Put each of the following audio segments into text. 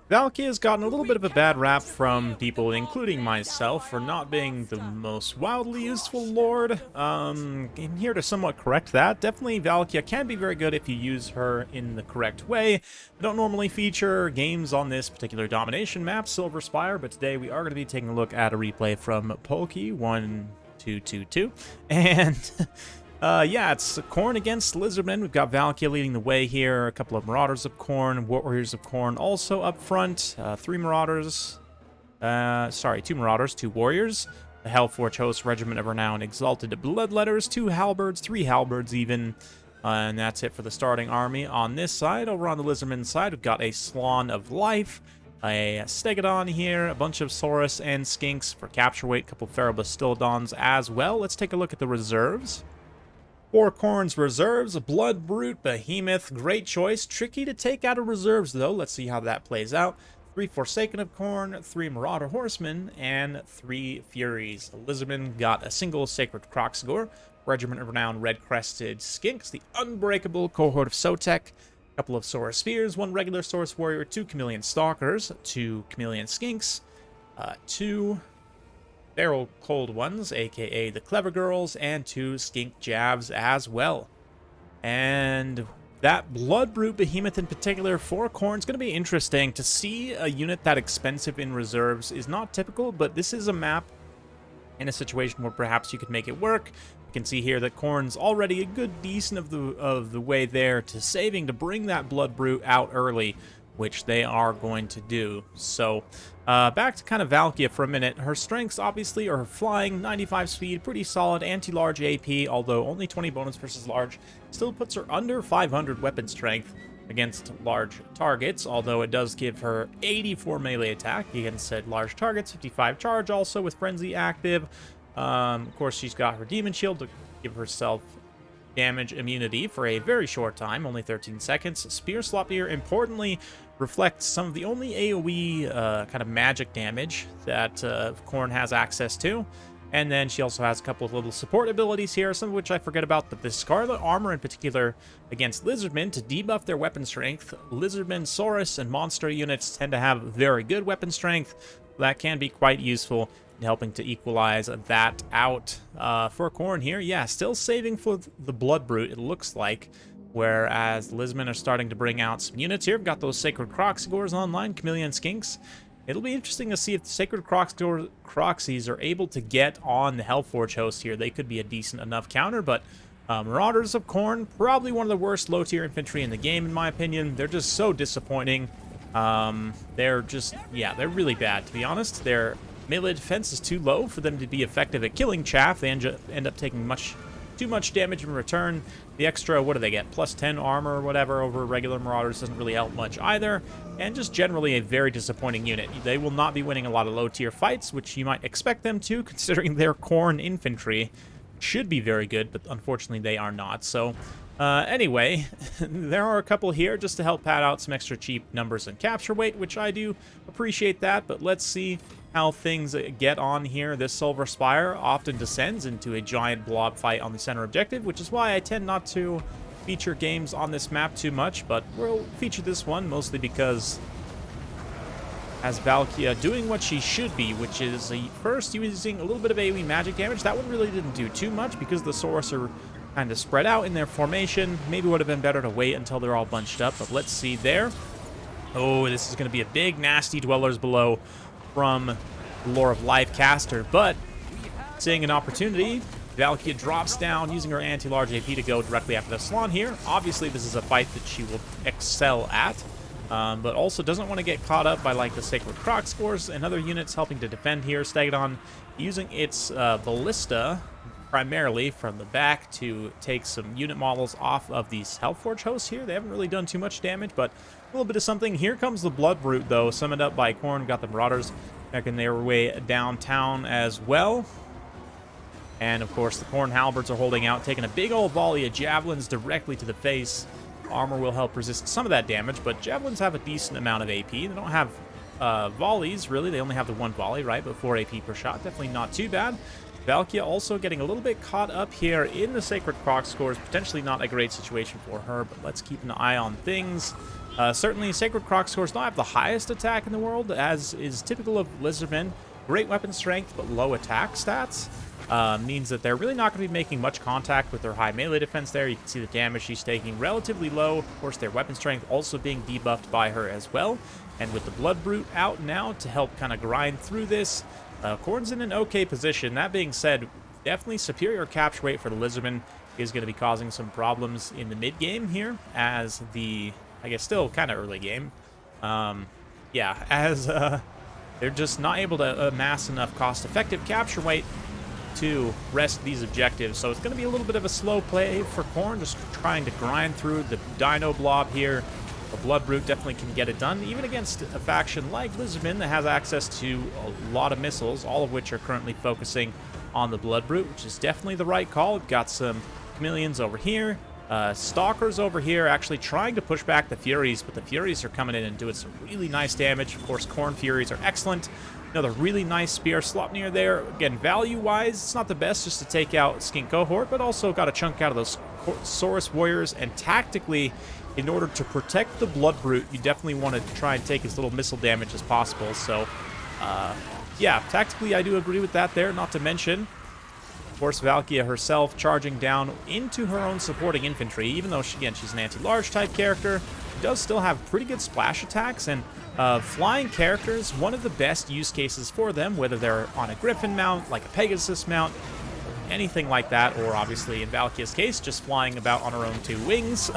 Valky has gotten a little bit of a bad rap from people, including myself, for not being the most wildly useful lord. I'm here to somewhat correct that. Definitely, Valkia can be very good if you use her in the correct way. I don't normally feature games on this particular Domination map, Silver Spire, but today we are going to be taking a look at a replay from Polky 1222, and yeah, it's Khorne against Lizardmen. We've got Valkia leading the way here. A couple of Marauders of Khorne, Warriors of Khorne also up front. Two Marauders, 2 Warriors. The Hellforge Host, Regiment of Renown, Exalted Bloodletters, 2 Halberds, 3 Halberds even. And that's it for the starting army on this side. Over on the Lizardmen side, we've got a Slan of Life, a Stegodon here, a bunch of Saurus and Skinks for capture weight, a couple of Ferrobastildons as well. Let's take a look at the reserves. For Khorne's reserves, a Blood Brute Behemoth, great choice. Tricky to take out of reserves, though. Let's see how that plays out. 3 Forsaken of Khorne, 3 Marauder Horsemen, and 3 Furies. The Lizardmen got a single Sacred Kroxigor, Regiment of Renown Red-Crested Skinks, the Unbreakable Cohort of Sotek, a couple of Saurus Spheres, 1 regular Saurus Warrior, 2 Chameleon Stalkers, 2 Chameleon Skinks, 2 Feral Cold Ones, aka the Clever Girls, and 2 Skink Jabs as well. And that Blood Brute Behemoth in particular for Khorne is going to be interesting. To see a unit that expensive in reserves is not typical, but this is a map in a situation where perhaps you could make it work. You can see here that Khorne's already a good decent of the way there to saving to bring that Blood Brute out early, which they are going to do. So back to kind of Valkia for a minute. Her strengths obviously are her flying, 95 speed, pretty solid, anti-large AP, although only 20 bonus versus large. Still puts her under 500 weapon strength against large targets, although it does give her 84 melee attack against said large targets, 55 charge also with Frenzy active. Of course, she's got her Demon Shield to give herself damage immunity for a very short time, only 13 seconds. Spear Slot here, importantly, reflects some of the only AoE kind of magic damage that Khorne has access to. And then she also has a couple of little support abilities here, some of which I forget about, but the Scarlet Armor in particular against Lizardmen to debuff their weapon strength. Lizardmen, Saurus, and monster units tend to have very good weapon strength. That can be quite useful in helping to equalize that out for Khorne here. Yeah, still saving for the Blood Brute, it looks like. Whereas the Lizardmen are starting to bring out some units here. We've got those Sacred Kroxigors online, Chameleon Skinks. It'll be interesting to see if the Sacred Kroxies are able to get on the Hellforge Host here. They could be a decent enough counter, but Marauders of Khorne, probably one of the worst low-tier infantry in the game, in my opinion. They're just so disappointing. They're just, yeah, they're really bad, to be honest. Their melee defense is too low for them to be effective at killing chaff. They end up taking too much damage in return. The extra, what do they get? Plus 10 armor or whatever over regular Marauders doesn't really help much either. And just generally a very disappointing unit. They will not be winning a lot of low-tier fights, which you might expect them to, considering their Khorne infantry should be very good, but unfortunately they are not. So anyway, there are a couple here just to help pad out some extra cheap numbers and capture weight, which I do appreciate that, but let's see how things get on here. This Silver Spire often descends into a giant blob fight on the center objective, which is why I tend not to feature games on this map too much, but we'll feature this one mostly because as Valkia doing what she should be, which is first using a little bit of AoE magic damage. That one really didn't do too much because the Saurus are kind of spread out in their formation. Maybe would have been better to wait until they're all bunched up, but let's see there. Oh, this is going to be a big, nasty Dwellers Below from Lore of Life caster, but seeing an opportunity, Valkia drops down using her anti-large AP to go directly after the Slan here. Obviously, this is a fight that she will excel at, but also doesn't want to get caught up by like the Sacred Kroxigors and other units helping to defend here. Stegodon using its Ballista primarily from the back to take some unit models off of these Hellforge hosts here. They haven't really done too much damage, but a little bit of something. Here comes the Blood Brute, though, summoned up by Khorne. Got the Marauders making their way downtown as well. And, of course, the Khorne Halberds are holding out, taking a big old volley of Javelins directly to the face. Armor will help resist some of that damage, but Javelins have a decent amount of AP. They don't have volleys, really. They only have the one volley, right? But 4 AP per shot. Definitely not too bad. Valkia also getting a little bit caught up here in the Sacred Kroxigors. Potentially not a great situation for her, but let's keep an eye on things. Certainly, Sacred Crocscores don't have the highest attack in the world, as is typical of Lizardmen. Great weapon strength, but low attack stats. Means that they're really not going to be making much contact with their high melee defense there. You can see the damage she's taking relatively low. Of course, their weapon strength also being debuffed by her as well. And with the Blood Brute out now to help kind of grind through this, Khorne's in an okay position. That being said, definitely superior capture rate for the Lizardmen is going to be causing some problems in the mid-game here, as the, I guess, still kind of early game. They're just not able to amass enough cost-effective capture weight to rest these objectives. So it's going to be a little bit of a slow play for Khorne, just trying to grind through the Dino Blob here. The Blood Brute definitely can get it done, even against a faction like Lizardmen that has access to a lot of missiles, all of which are currently focusing on the Blood Brute, which is definitely the right call. We've got some chameleons over here. Stalkers over here actually trying to push back the Furies, but the Furies are coming in and doing some really nice damage. Of course, Khorne Furies are excellent. Another really nice spear slot near there. Again, value-wise, it's not the best just to take out Skink Cohort, but also got a chunk out of those Saurus Warriors. And tactically, in order to protect the Blood Brute, you definitely want to try and take as little missile damage as possible. So, yeah, tactically, I do agree with that there, not to mention, of course, Valkia herself charging down into her own supporting infantry. Even though, she's an anti-large type character, she does still have pretty good splash attacks. And flying characters, one of the best use cases for them, whether they're on a Griffin mount, like a Pegasus mount, anything like that, or obviously in Valkia's case, just flying about on her own two wings.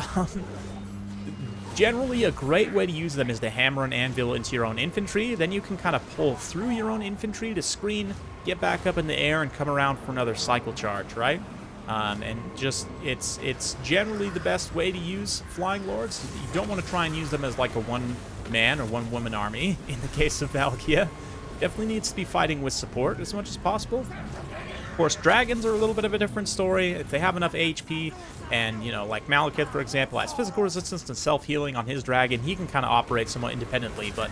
Generally, a great way to use them is to hammer an anvil into your own infantry. Then you can kind of pull through your own infantry to screen, get back up in the air, and come around for another cycle charge, right? And just, it's generally the best way to use Flying Lords. You don't want to try and use them as like a one-man or one-woman army. In the case of Valkia, definitely needs to be fighting with support as much as possible. Of course, dragons are a little bit of a different story. If they have enough HP, and, you know, like Malekith, for example, has physical resistance and self-healing on his dragon, he can kind of operate somewhat independently. But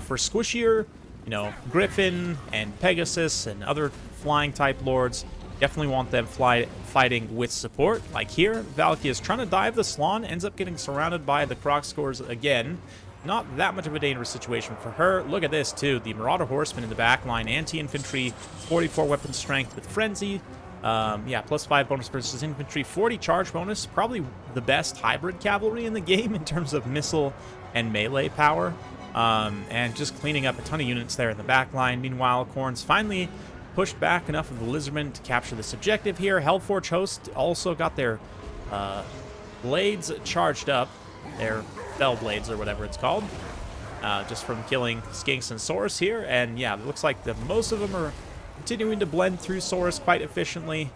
for squishier, you know, Griffin and Pegasus and other flying-type lords, definitely want them fighting with support. Like here, Valkia is trying to dive the Slann, ends up getting surrounded by the Crocscores again. Not that much of a dangerous situation for her. Look at this, too. The Marauder Horsemen in the back line. Anti-infantry, 44 weapon strength with Frenzy. Yeah, +5 bonus versus infantry. 40 charge bonus. Probably the best hybrid cavalry in the game in terms of missile and melee power. And just cleaning up a ton of units there in the back line. Meanwhile, Khorne's finally pushed back enough of the Lizardmen to capture this objective here. Hellforge Host also got their blades charged up. Their Fell Blades, or whatever it's called, just from killing Skinks and Saurus here. And yeah, it looks like most of them are continuing to blend through Saurus quite efficiently.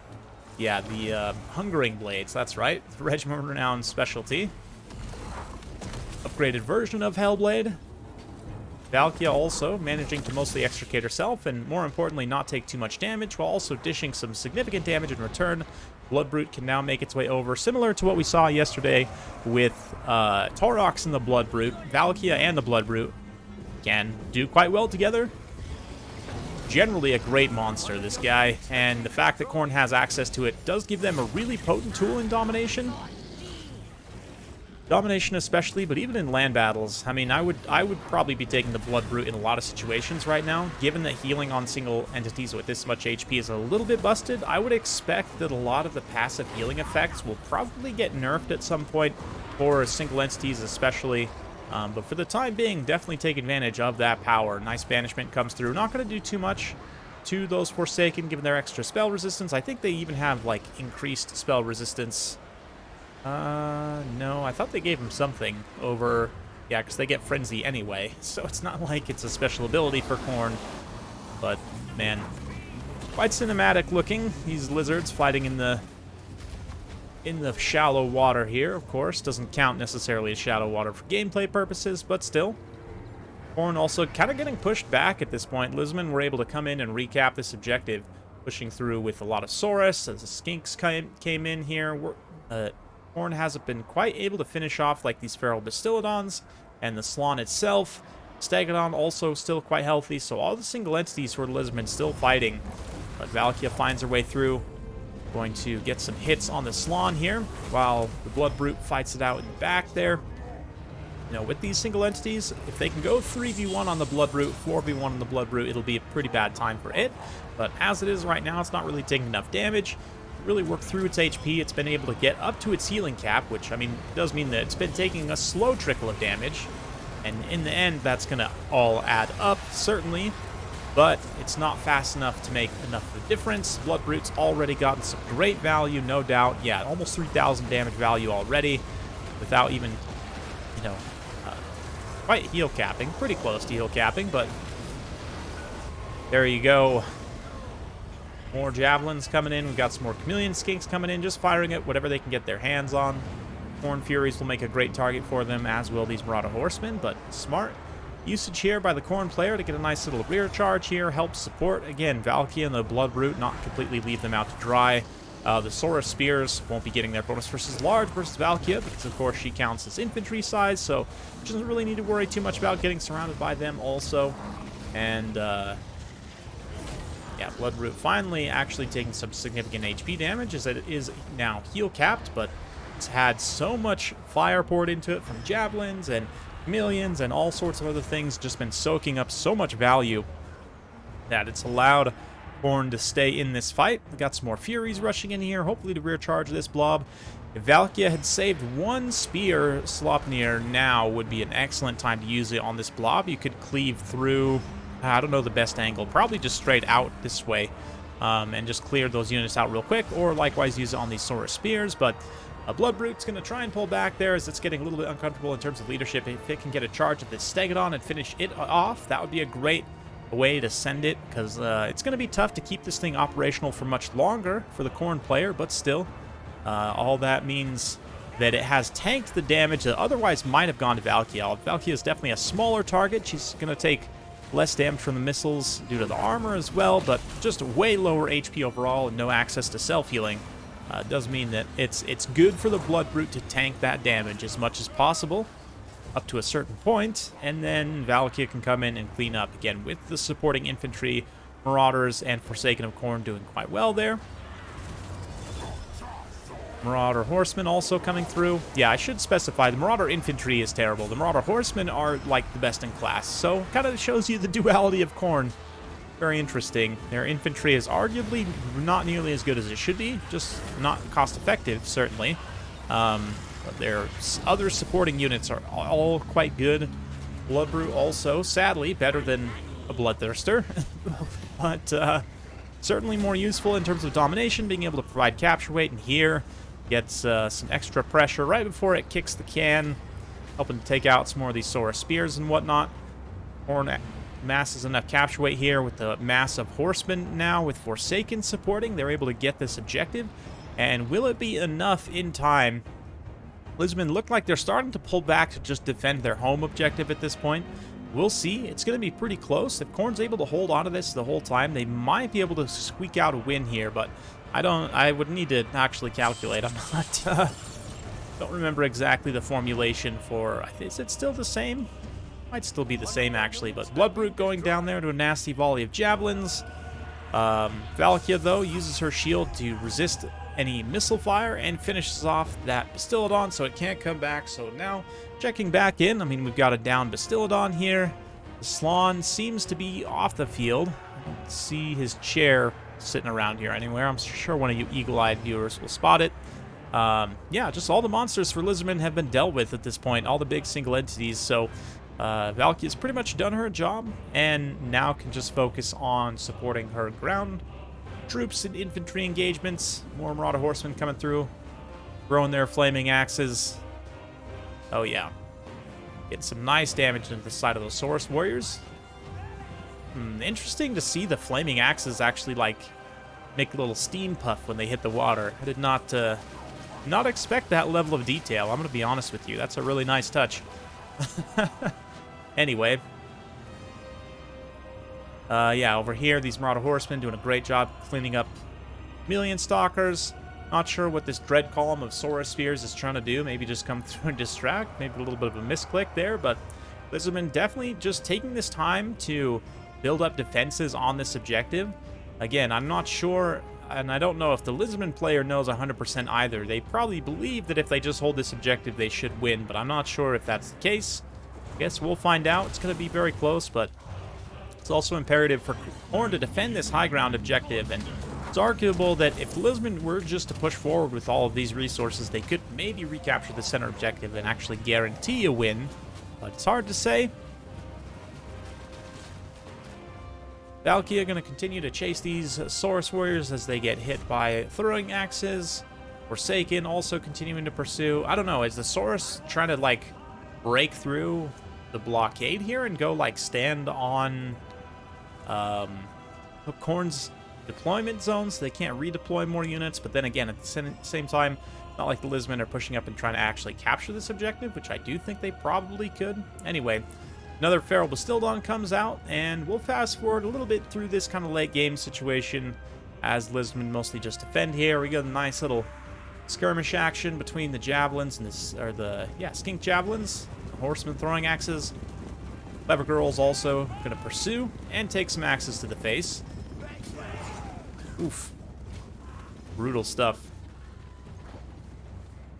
Yeah, the Hungering Blades, that's right, the Regiment Renowned specialty. Upgraded version of Hellblade. Valkia also managing to mostly extricate herself, and more importantly, not take too much damage, while also dishing some significant damage in return. Blood Brute can now make its way over, similar to what we saw yesterday with Taurox and the Blood Brute. Valkia and the Blood Brute can do quite well together. Generally a great monster, this guy, and the fact that Khorne has access to it does give them a really potent tool in Domination. Domination especially, but even in land battles, I mean, I would probably be taking the Blood Brute in a lot of situations right now. Given that healing on single entities with this much HP is a little bit busted, I would expect that a lot of the passive healing effects will probably get nerfed at some point for single entities especially. But for the time being, definitely take advantage of that power. Nice banishment comes through. Not going to do too much to those Forsaken, given their extra spell resistance. I think they even have, like, increased spell resistance. No, I thought they gave him something over... Yeah, because they get Frenzy anyway, so it's not like it's a special ability for Khorne. But, man, quite cinematic looking. These lizards fighting in the shallow water here, of course. Doesn't count necessarily as shallow water for gameplay purposes, but still. Khorne also kind of getting pushed back at this point. Lizardmen were able to come in and recap this objective, pushing through with a lot of Saurus as the Skinks came in here. Khorne hasn't been quite able to finish off like these Feral Bastillodons, and the Slann itself. Stegodon also still quite healthy, so all the single entities for the Lizardmen still fighting. But Valkia finds her way through. Going to get some hits on the Slann here, while the Blood Brute fights it out in the back there. You know, with these single entities, if they can go 3v1 on the Bloodroot, 4v1 on the Bloodroot, it'll be a pretty bad time for it. But as it is right now, it's not really taking enough damage to really work through its HP. It's been able to get up to its healing cap, which, I mean, does mean that it's been taking a slow trickle of damage. And in the end, that's going to all add up, certainly. But it's not fast enough to make enough of a difference. Bloodroot's already gotten some great value, no doubt. Yeah, almost 3,000 damage value already without even, you know, quite heal capping. Pretty close to heal capping, but there you go. More javelins coming in. We've got some more chameleon skinks coming in, just firing at whatever they can get their hands on. Khorne Furies will make a great target for them, as will these Marauder Horsemen, but smart usage here by the Khorne player to get a nice little rear charge here, helps support. Again, Valkia and the Bloodroot not completely leave them out to dry. The Sora Spears won't be getting their bonus versus large versus Valkia, because of course she counts as infantry size, so she doesn't really need to worry too much about getting surrounded by them also. And yeah, Bloodroot finally actually taking some significant HP damage, as it is now heal capped, but it's had so much fire poured into it from javelins and chameleons and all sorts of other things, just been soaking up so much value that it's allowed Khorne to stay in this fight. We got some more Furies rushing in here, hopefully to rear charge this blob. If Valkia had saved one spear, Slopnir now would be an excellent time to use it on this blob. You could cleave through, I don't know the best angle, probably just straight out this way, and just clear those units out real quick, or likewise use it on these Sora Spears, but Bloodroot's going to try and pull back there, as it's getting a little bit uncomfortable in terms of leadership. If it can get a charge of this Stegodon and finish it off, that would be a great way to send it, because it's going to be tough to keep this thing operational for much longer for the Khorne player, but still, all that means that it has tanked the damage that otherwise might have gone to Valkia. Valkia is definitely a smaller target. She's going to take less damage from the missiles due to the armor as well, but just way lower HP overall and no access to self-healing. Does mean that it's good for the Bloodroot to tank that damage as much as possible up to a certain point, and then Valkia can come in and clean up again with the supporting infantry, Marauders, and Forsaken of Khorne doing quite well there. Marauder Horsemen also coming through. Yeah, I should specify, the Marauder Infantry is terrible. The Marauder Horsemen are like the best in class, so kind of shows you the duality of Khorne. Very interesting. Their infantry is arguably not nearly as good as it should be, just not cost-effective, certainly. But their other supporting units are all quite good. Bloodroot also, sadly, better than a Bloodthirster, but certainly more useful in terms of domination, being able to provide capture weight, and here gets some extra pressure right before it kicks the can, helping to take out some more of these Sora Spears and whatnot. Khorne masses enough capture weight here with the mass of Horsemen now, with Forsaken supporting. They're able to get this objective, and will it be enough in time? Lizardmen look like they're starting to pull back to just defend their home objective at this point. We'll see. It's going to be pretty close. If Khorne's able to hold on to this the whole time, they might be able to squeak out a win here, but I would need to actually calculate. I'm not, don't remember exactly the formulation for, is it still the same? Might still be the same, actually, but Bloodroot going down there to a nasty volley of javelins. Valkia, though, uses her shield to resist any missile fire and finishes off that Bastiladon, so it can't come back. So now, checking back in, I mean, we've got a down Bastiladon here. The Slon seems to be off the field. I don't see his chair sitting around here anywhere. I'm sure one of you eagle-eyed viewers will spot it. Yeah, just all the monsters for Lizardmen have been dealt with at this point, all the big single entities, so Valkia's pretty much done her job, and now can just focus on supporting her ground troops and infantry engagements. More Marauder Horsemen coming through, throwing their flaming axes. Oh yeah, getting some nice damage into the side of those Saurus warriors. Interesting to see the flaming axes actually like make a little steam puff when they hit the water. I did not expect that level of detail. I'm gonna be honest with you, that's a really nice touch. Anyway, yeah, over here, these Marauder Horsemen doing a great job cleaning up Chameleon Stalkers. Not sure what this Dread Column of Sora Spears is trying to do. Maybe just come through and distract. Maybe a little bit of a misclick there, but Lizardmen definitely just taking this time to build up defenses on this objective. Again, I'm not sure and I don't know if the Lizardmen player knows 100% either. They probably believe that if they just hold this objective, they should win, but I'm not sure if that's the case. I guess we'll find out. It's going to be very close, but it's also imperative for Khorne to defend this high ground objective, and it's arguable that if the Lizardmen were just to push forward with all of these resources, they could maybe recapture the center objective and actually guarantee a win, but it's hard to say. Valkyria going to continue to chase these Saurus warriors as they get hit by throwing axes. Forsaken also continuing to pursue. I don't know, is the Saurus trying to, like, break through the blockade here and go, like, stand on Khorne's deployment zones so they can't redeploy more units? But then again, at the same time, not like the Lizardmen are pushing up and trying to actually capture this objective, which I do think they probably could. Anyway, another Feral Bastildon comes out, and we'll fast forward a little bit through this kind of late game situation as Lizardmen mostly just defend here. We got a nice little skirmish action between the javelins and skink javelins, the horsemen throwing axes. Clever Girl's also going to pursue and take some axes to the face. Oof. Brutal stuff.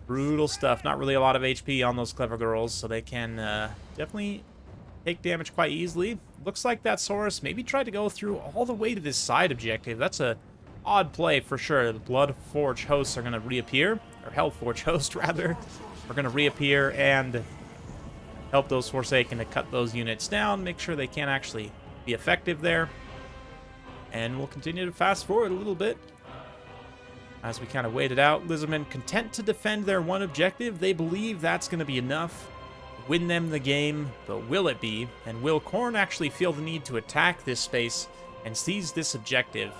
Brutal stuff. Not really a lot of HP on those Clever Girls, so they can definitely take damage quite easily. Looks like that Saurus maybe tried to go through all the way to this side objective. That's a odd play for sure. The Bloodforge hosts are going to reappear, or Hellforge hosts rather, are going to reappear and help those Forsaken to cut those units down, make sure they can't actually be effective there. And we'll continue to fast forward a little bit as we kind of wait it out. Lizardmen content to defend their one objective. They believe that's going to be enough to win them the game, but will it be? And will Khorne actually feel the need to attack this space and seize this objective?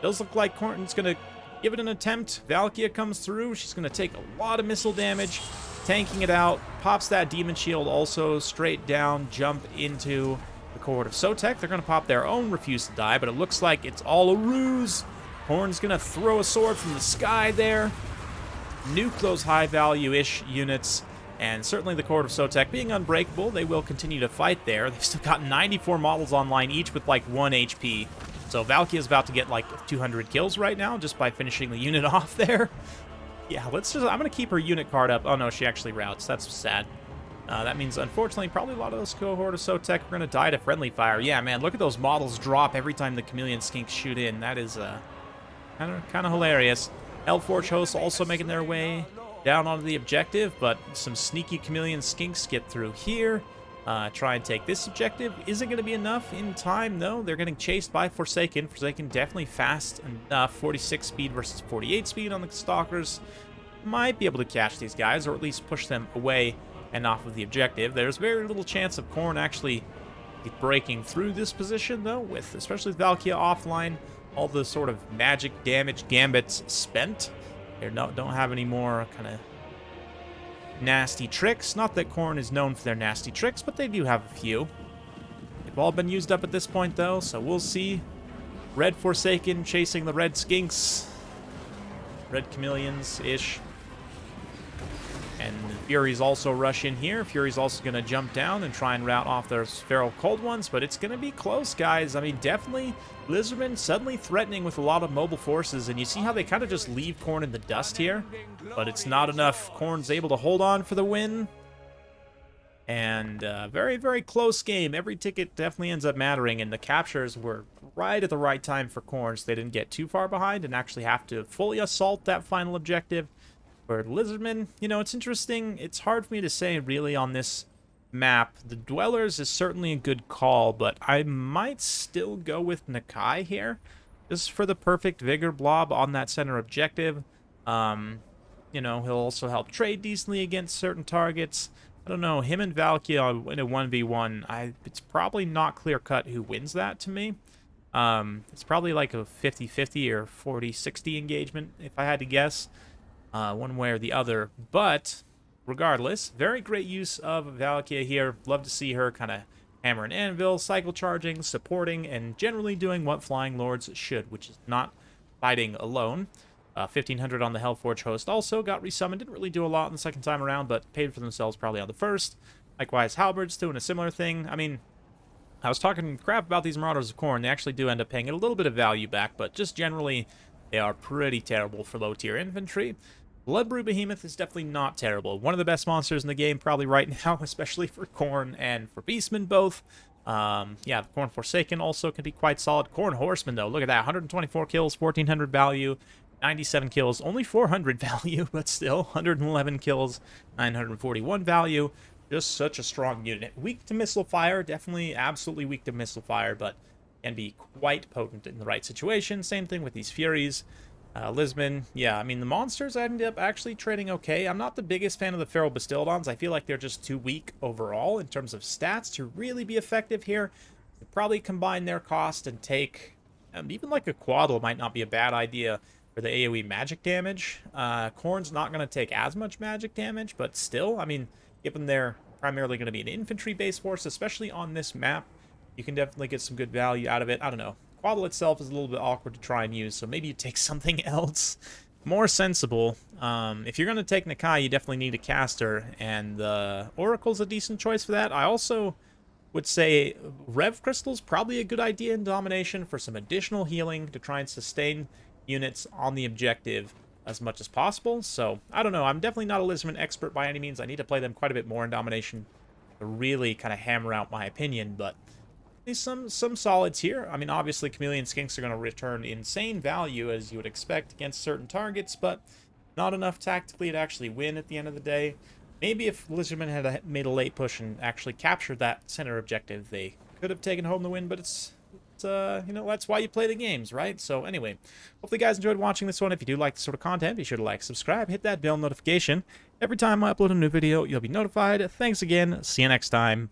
Does look like Khorne's going to give it an attempt. Valkyria comes through. She's going to take a lot of missile damage, tanking it out, pops that demon shield also straight down, jump into the cohort of Sotek. They're going to pop their own refuse to die, but it looks like it's all a ruse. Khorne's going to throw a sword from the sky there, nuke those high value-ish units, and certainly the cohort of Sotek being unbreakable, they will continue to fight there. They've still got 94 models online, each with like 1 HP. So Valkyria's about to get like 200 kills right now just by finishing the unit off there. Yeah, I'm going to keep her unit card up. Oh no, she actually routes. That's sad. That means, unfortunately, probably a lot of those cohort of Sotek are going to die to friendly fire. Yeah, man, look at those models drop every time the Chameleon Skinks shoot in. That is kind of hilarious. Hellforge hosts also making their way down onto the objective, but some sneaky Chameleon Skinks get through here. Try and take this objective. Isn't going to be enough in time, though. They're getting chased by Forsaken. Forsaken definitely fast enough. 46 speed versus 48 speed on the Stalkers. Might be able to catch these guys, or at least push them away and off of the objective. There's very little chance of Khorne actually breaking through this position, though, with especially with Valkyria offline. All the sort of magic damage gambits spent. They don't have any more kind of nasty tricks. Not that Khorne is known for their nasty tricks, but they do have a few. They've all been used up at this point, though, so we'll see. Red Forsaken chasing the Red Skinks. Red Chameleons-ish. And Furies also rush in here. Fury's also going to jump down and try and rout off those Feral Cold Ones, but it's going to be close, guys. I mean, definitely Lizardmen suddenly threatening with a lot of mobile forces, and you see how they kind of just leave Khorne in the dust here, but it's not enough. Khorne's able to hold on for the win, and very, very close game. Every ticket definitely ends up mattering, and the captures were right at the right time for Khorne, so they didn't get too far behind and actually have to fully assault that final objective. For Lizardmen, you know, it's interesting. It's hard for me to say really on this map. The Dwellers is certainly a good call, but I might still go with Nakai here, just for the perfect Vigor blob on that center objective. You know, he'll also help trade decently against certain targets. I don't know, him and Valkyria in a 1v1, it's probably not clear-cut who wins that to me. It's probably like a 50-50 or 40-60 engagement, if I had to guess. One way or the other, but regardless, very great use of Valkyria here. Love to see her kind of hammer and anvil, cycle charging, supporting, and generally doing what Flying Lords should, which is not fighting alone. 1500 on the Hellforge host also got resummoned. Didn't really do a lot on the second time around, but paid for themselves probably on the first. Likewise, Halberds doing a similar thing. I mean, I was talking crap about these Marauders of Khorne. They actually do end up paying a little bit of value back, but just generally They are pretty terrible for low-tier infantry. Bloodbrew Behemoth is definitely not terrible. One of the best monsters in the game probably right now, especially for Khorne and for Beastmen both. Yeah, the Khorne Forsaken also can be quite solid. Khorne Horseman, though, look at that. 124 kills, 1,400 value, 97 kills, only 400 value, but still 111 kills, 941 value. Just such a strong unit. Weak to missile fire, definitely absolutely weak to missile fire, but can be quite potent in the right situation. Same thing with these Furies. Lizardmen, yeah, I mean, the monsters ended up actually trading okay. I'm not the biggest fan of the Feral Bastildons. I feel like they're just too weak overall in terms of stats to really be effective here. Probably combine their cost and take... even like a Quaddle might not be a bad idea for the AoE magic damage. Khorne's not going to take as much magic damage, but still, I mean, given they're primarily going to be an infantry-based force, especially on this map, you can definitely get some good value out of it. I don't know. Quaddle itself is a little bit awkward to try and use, so maybe you take something else more sensible. If you're going to take Nakai, you definitely need a caster, and the Oracle's a decent choice for that. I also would say Rev Crystal's probably a good idea in Domination for some additional healing to try and sustain units on the objective as much as possible. So, I don't know. I'm definitely not a Lizardman expert by any means. I need to play them quite a bit more in Domination to really kind of hammer out my opinion, but some solids here. I mean, obviously, Chameleon Skinks are going to return insane value, as you would expect, against certain targets, but not enough tactically to actually win at the end of the day. Maybe if Lizardmen had made a late push and actually captured that center objective, they could have taken home the win, but it's you know, that's why you play the games, right? So anyway, hopefully you guys enjoyed watching this one. If you do like this sort of content, be sure to like, subscribe, hit that bell notification. Every time I upload a new video, you'll be notified. Thanks again. See you next time.